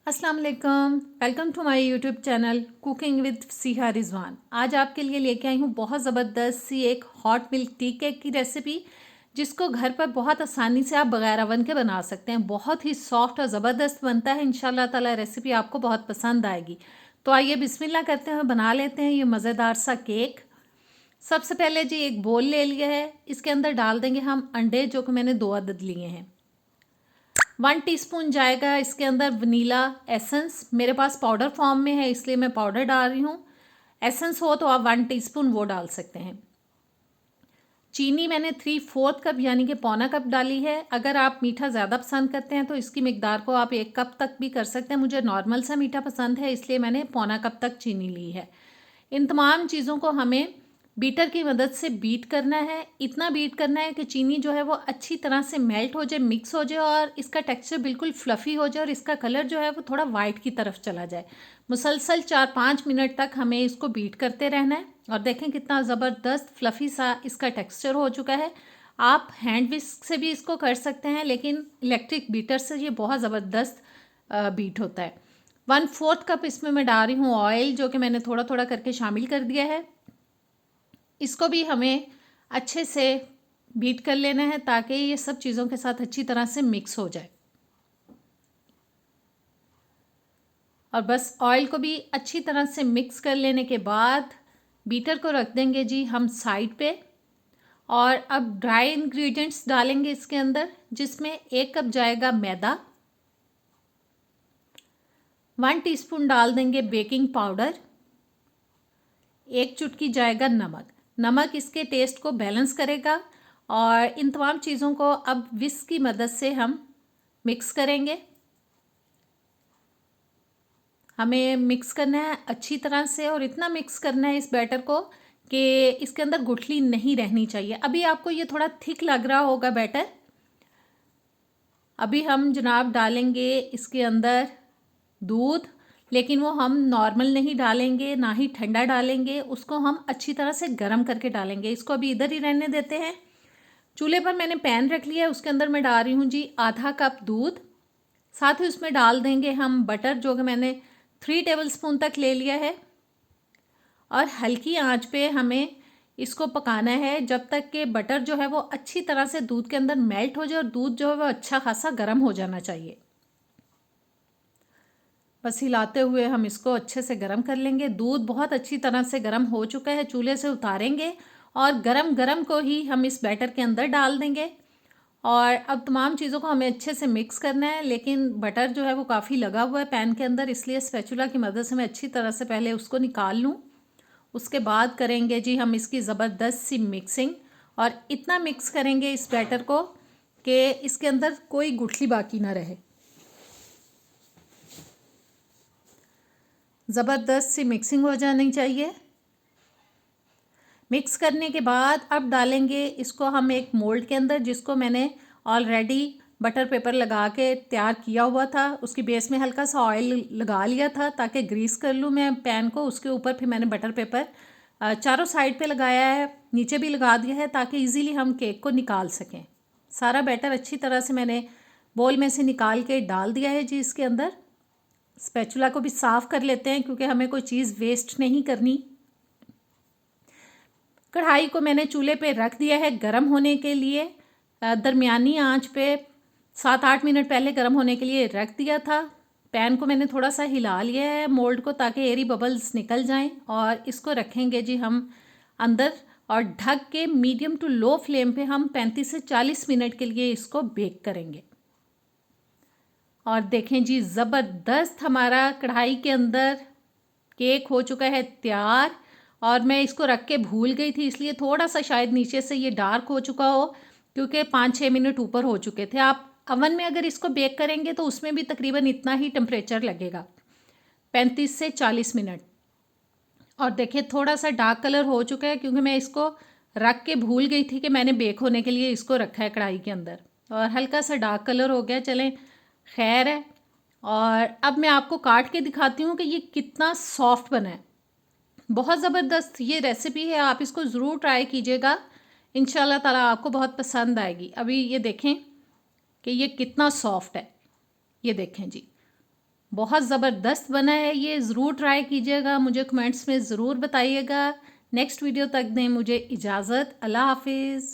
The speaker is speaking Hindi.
अस्सलाम वालेकुम, welcome to my YouTube channel cooking with Seeha Rizwan. आज आपके लिए लेके आई हूँ बहुत ज़बरदस्त सी एक हॉट मिल्क टी केक की रेसिपी, जिसको घर पर बहुत आसानी से आप बगैर अवन के बना सकते हैं। बहुत ही सॉफ्ट और ज़बरदस्त बनता है। इंशाल्लाह ताला रेसिपी आपको बहुत पसंद आएगी। तो आइए बिस्मिल्लाह करते हैं, बना लेते हैं ये मज़ेदार सा केक। सबसे पहले जी एक बोल ले लिया है, इसके अंदर डाल देंगे हम अंडे, जो कि मैंने 2 अदद लिए हैं। 1 टीस्पून जाएगा इसके अंदर वनीला एसेंस। मेरे पास पाउडर फॉर्म में है, इसलिए मैं पाउडर डाल रही हूँ। एसेंस हो तो आप 1 टीस्पून वो डाल सकते हैं। चीनी मैंने 3/4 कप यानी कि पौना कप डाली है। अगर आप मीठा ज़्यादा पसंद करते हैं तो इसकी मिकदार को आप 1 कप तक भी कर सकते हैं। मुझे नॉर्मल सा मीठा पसंद है, इसलिए मैंने पौना कप तक चीनी ली है। इन तमाम चीज़ों को हमें बीटर की मदद से बीट करना है। इतना बीट करना है कि चीनी जो है वो अच्छी तरह से मेल्ट हो जाए, मिक्स हो जाए और इसका टेक्सचर बिल्कुल फ्लफ़ी हो जाए और इसका कलर जो है वो थोड़ा वाइट की तरफ चला जाए। मुसलसल 4-5 मिनट तक हमें इसको बीट करते रहना है। और देखें कितना ज़बरदस्त फ्लफ़ी सा इसका टेक्सचर हो चुका है। आप हैंड विस्क से भी इसको कर सकते हैं, लेकिन इलेक्ट्रिक बीटर से ये बहुत ज़बरदस्त बीट होता है। 1/4 कप इसमें मैं डाल रही हूँ ऑयल, जो कि मैंने थोड़ा थोड़ा करके शामिल कर दिया है। इसको भी हमें अच्छे से बीट कर लेना है ताकि ये सब चीज़ों के साथ अच्छी तरह से मिक्स हो जाए। और बस ऑयल को भी अच्छी तरह से मिक्स कर लेने के बाद बीटर को रख देंगे जी हम साइड पे। और अब ड्राई इंग्रेडिएंट्स डालेंगे इसके अंदर, जिसमें 1 कप जाएगा मैदा, 1 टीस्पून डाल देंगे बेकिंग पाउडर, 1 चुटकी जाएगा नमक। नमक इसके टेस्ट को बैलेंस करेगा। और इन तमाम चीज़ों को अब विस्क की मदद से हम मिक्स करेंगे। हमें मिक्स करना है अच्छी तरह से और इतना मिक्स करना है इस बैटर को कि इसके अंदर गुठली नहीं रहनी चाहिए। अभी आपको ये थोड़ा थिक लग रहा होगा बैटर। अभी हम जनाब डालेंगे इसके अंदर दूध, लेकिन वो हम नॉर्मल नहीं डालेंगे, ना ही ठंडा डालेंगे। उसको हम अच्छी तरह से गर्म करके डालेंगे। इसको अभी इधर ही रहने देते हैं। चूल्हे पर मैंने पैन रख लिया है, उसके अंदर मैं डाल रही हूँ जी आधा कप दूध। साथ ही उसमें डाल देंगे हम बटर, जो कि मैंने 3 टेबलस्पून तक ले लिया है। और हल्की आंच पे हमें इसको पकाना है जब तक कि बटर जो है वो अच्छी तरह से दूध के अंदर मेल्ट हो जाए और दूध जो है वो अच्छा खासा गर्म हो जाना चाहिए। बस हिलाते हुए हम इसको अच्छे से गर्म कर लेंगे। दूध बहुत अच्छी तरह से गर्म हो चुका है, चूल्हे से उतारेंगे और गरम गरम को ही हम इस बैटर के अंदर डाल देंगे। और अब तमाम चीज़ों को हमें अच्छे से मिक्स करना है, लेकिन बटर जो है वो काफ़ी लगा हुआ है पैन के अंदर, इसलिए स्पैचुला की मदद से मैं अच्छी तरह से पहले उसको निकाल लूँ। उसके बाद करेंगे जी हम इसकी ज़बरदस्त सी मिक्सिंग। और इतना मिक्स करेंगे इस बैटर को कि इसके अंदर कोई गुठली बाकी ना रहे। ज़बरदस्त सी मिक्सिंग हो जानी चाहिए। मिक्स करने के बाद अब डालेंगे इसको हम एक मोल्ड के अंदर, जिसको मैंने ऑलरेडी बटर पेपर लगा के तैयार किया हुआ था। उसकी बेस में हल्का सा ऑयल लगा लिया था ताकि ग्रीस कर लूँ मैं पैन को। उसके ऊपर फिर मैंने बटर पेपर चारों साइड पे लगाया है, नीचे भी लगा दिया है ताकि इजीली हम केक को निकाल सकें। सारा बैटर अच्छी तरह से मैंने बोल में से निकाल के डाल दिया है जी इसके अंदर। स्पैचुला को भी साफ़ कर लेते हैं क्योंकि हमें कोई चीज़ वेस्ट नहीं करनी। कढ़ाई को मैंने चूल्हे पे रख दिया है गरम होने के लिए। दरमियानी आंच पे 7-8 मिनट पहले गरम होने के लिए रख दिया था। पैन को मैंने थोड़ा सा हिला लिया है मोल्ड को, ताकि एयरी बबल्स निकल जाएं। और इसको रखेंगे जी हम अंदर और ढक के मीडियम टू लो फ्लेम पे हम 35 से 40 मिनट के लिए इसको बेक करेंगे। और देखें जी ज़बरदस्त हमारा कढ़ाई के अंदर केक हो चुका है तैयार। और मैं इसको रख के भूल गई थी, इसलिए थोड़ा सा शायद नीचे से ये डार्क हो चुका हो, क्योंकि 5-6 मिनट ऊपर हो चुके थे। आप अवन में अगर इसको बेक करेंगे तो उसमें भी तकरीबन इतना ही टेम्परेचर लगेगा, 35 से 40 मिनट। और देखिए थोड़ा सा डार्क कलर हो चुका है, क्योंकि मैं इसको रख के भूल गई थी कि मैंने बेक होने के लिए इसको रखा है कढ़ाई के अंदर। और हल्का सा डार्क कलर हो गया, चलें खैर है। और अब मैं आपको काट के दिखाती हूँ कि ये कितना सॉफ्ट बना है। बहुत ज़बरदस्त ये रेसिपी है, आप इसको ज़रूर ट्राई कीजिएगा। इंशाल्लाह ताला आपको बहुत पसंद आएगी। अभी ये देखें कि ये कितना सॉफ्ट है, ये देखें जी। बहुत ज़बरदस्त बना है ये, ज़रूर ट्राई कीजिएगा, मुझे कमेंट्स में ज़रूर बताइएगा। नेक्स्ट वीडियो तक दें मुझे इजाज़त। अल्लाह हाफिज़।